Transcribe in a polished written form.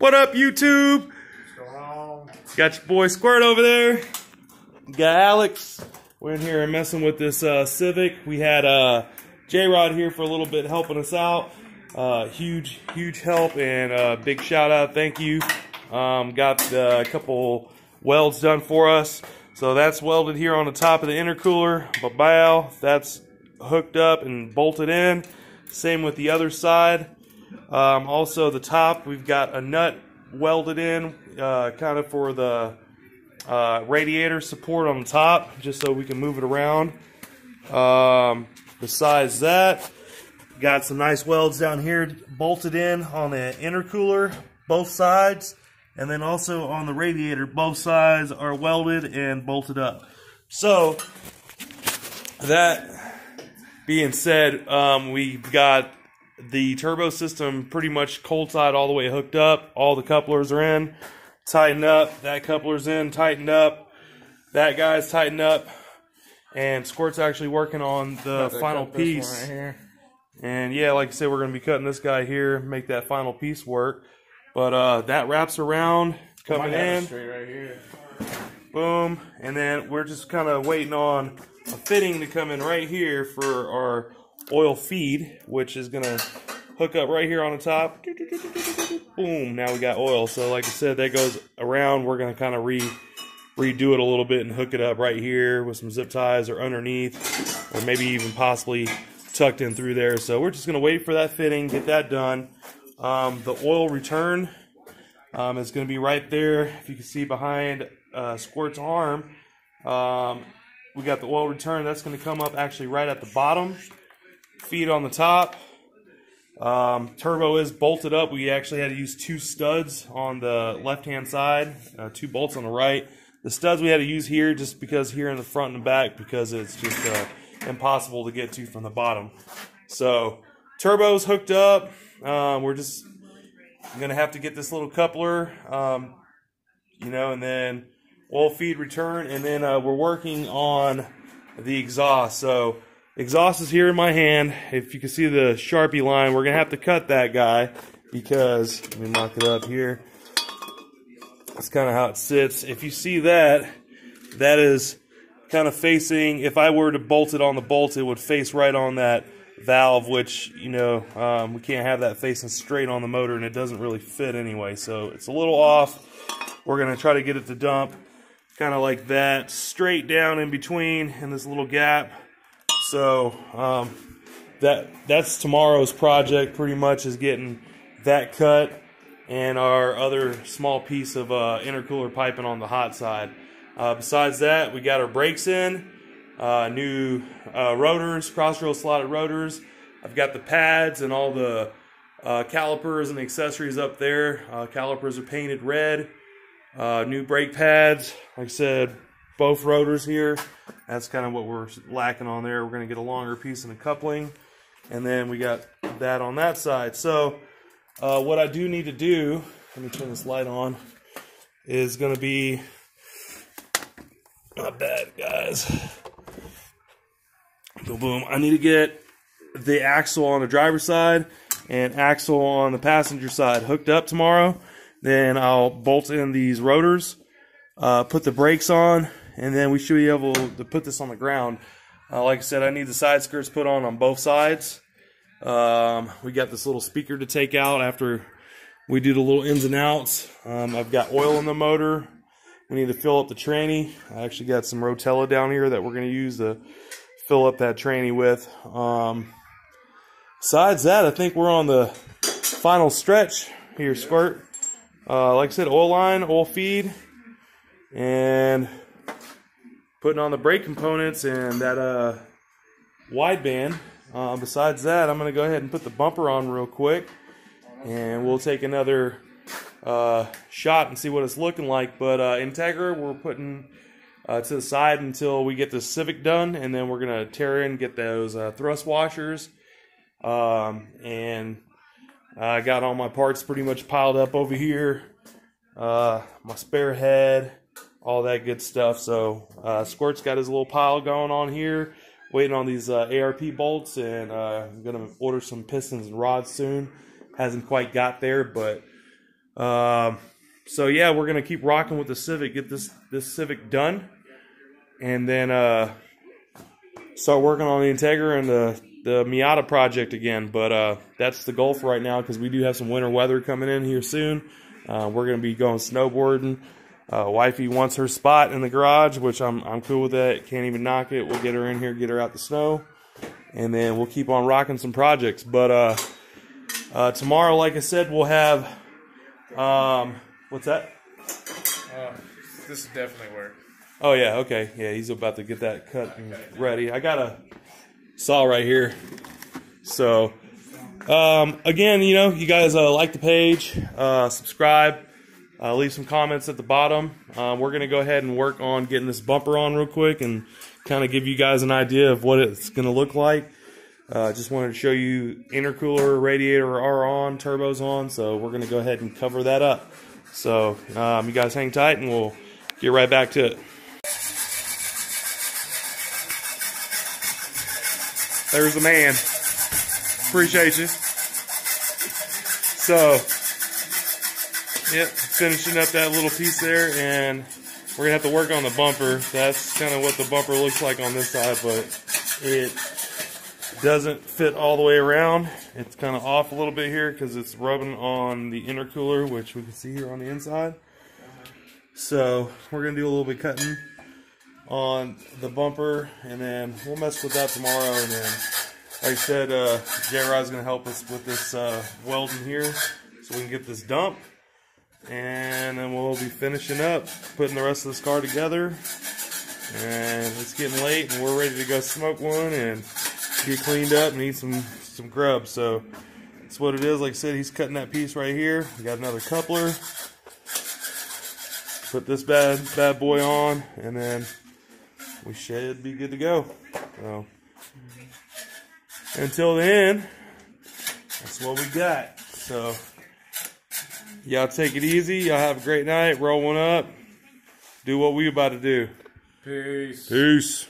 What up, YouTube? What's going on? Got your boy Squirt over there. Got Alex. We're in here messing with this Civic. We had J-Rod here for a little bit helping us out. Huge help and big shout out. Thank you. Got a couple welds done for us. So that's welded here on the top of the intercooler. Bow, that's hooked up and bolted in. Same with the other side. Also the top, we've got a nut welded in kind of for the radiator support on the top, just so we can move it around. Besides that, got some nice welds down here bolted in on the intercooler, both sides, and then also on the radiator, both sides are welded and bolted up. So that being said, we've got the turbo system pretty much cold side all the way hooked up. All the couplers are in, tightened up. That coupler's in, tightened up. That guy's tightened up. And Squirt's actually working on the final piece. Right here. And yeah, like I said, we're going to be cutting this guy here, make that final piece work. But that wraps around, coming in. Straight right here. Boom. And then we're just kind of waiting on a fitting to come in right here for our oil feed, which is going to hook up right here on the top. Boom. Now we got oil. So like I said, that goes around. We're going to kind of redo it a little bit and hook it up right here with some zip ties or underneath, or maybe even possibly tucked in through there. So we're just going to wait for that fitting, get that done. The oil return is going to be right there. If you can see behind Squirt's arm, we got the oil return. That's going to come up actually right at the bottom. Feed on the top. Turbo is bolted up. We actually had to use 2 studs on the left-hand side, 2 bolts on the right. The studs we had to use here just because here in the front and the back, because it's just impossible to get to from the bottom. So turbo's hooked up. We're just gonna have to get this little coupler, and then oil feed return, and then we're working on the exhaust. So exhaust is here in my hand. If you can see the Sharpie line, we're gonna have to cut that guy because, let me knock it up here. That's kind of how it sits. If you see that, that is kind of facing, if I were to bolt it on the bolt, it would face right on that valve, which, we can't have that facing straight on the motor, and it doesn't really fit anyway. So it's a little off. We're going to try to get it to dump kind of like that, straight down in between in this little gap. So that's tomorrow's project, pretty much, is getting that cut and our other small piece of intercooler piping on the hot side. Besides that, we got our brakes in, new rotors, cross-rail slotted rotors. I've got the pads and all the calipers and accessories up there. Calipers are painted red. New brake pads. Like I said, both rotors here. That's kind of what we're lacking on there. We're going to get a longer piece in the coupling. And then we got that on that side. So what I do need to do, let me turn this light on, is going to be, not bad, guys. Boom, boom. I need to get the axle on the driver's side and axle on the passenger side hooked up tomorrow. Then I'll bolt in these rotors, put the brakes on, and then we should be able to put this on the ground. Like I said, I need the side skirts put on both sides. We got this little speaker to take out after we do the little ins and outs. I've got oil in the motor. We need to fill up the tranny. I actually got some Rotella down here that we're going to use to fill up that tranny with. Besides that, I think we're on the final stretch here, Squirt. Like I said, oil line, oil feed, and putting on the brake components and that wideband. Besides that, I'm going to go ahead and put the bumper on real quick, and we'll take another shot and see what it's looking like. But Integra, we're putting to the side until we get the Civic done, and then we're going to tear in, get those thrust washers, and I got all my parts pretty much piled up over here, my spare head, all that good stuff. So Squirt's got his little pile going on here, waiting on these ARP bolts, and I'm going to order some pistons and rods soon. Hasn't quite got there, but So yeah, we're gonna keep rocking with the Civic, get this Civic done, and then start working on the Integra and the Miata project again. But that's the goal for right now, because we do have some winter weather coming in here soon. We're gonna be going snowboarding. Wifey wants her spot in the garage, which I'm cool with that. Can't even knock it. We'll get her in here, get her out the snow, and then we'll keep on rocking some projects. But tomorrow, like I said, we'll have what's that? This will definitely work. Oh yeah, okay, yeah. He's about to get that cut and ready. I got a saw right here. So again, you know, you guys like the page, subscribe. Leave some comments at the bottom. We're going to go ahead and work on getting this bumper on real quick and kind of give you guys an idea of what it's going to look like. Just wanted to show you intercooler, radiator are on, turbos on, so we're going to go ahead and cover that up. So you guys hang tight and we'll get right back to it. There's the man. Appreciate you. So, yep, finishing up that little piece there, and we're gonna have to work on the bumper. That's kind of what the bumper looks like on this side, but it doesn't fit all the way around. It's kind of off a little bit here because it's rubbing on the intercooler, which we can see here on the inside. So we're gonna do a little bit cutting on the bumper, and then we'll mess with that tomorrow. And then, like I said, J-Rod's gonna help us with this welding here, so we can get this dump. And then we'll be finishing up, putting the rest of this car together. And it's getting late, and we're ready to go smoke one and get cleaned up and eat some grub. So that's what it is. Like I said, he's cutting that piece right here. We got another coupler. Put this bad boy on, and then we should be good to go. So until then, that's what we got. So y'all take it easy. Y'all have a great night. Roll one up. Do what we about to do. Peace. Peace.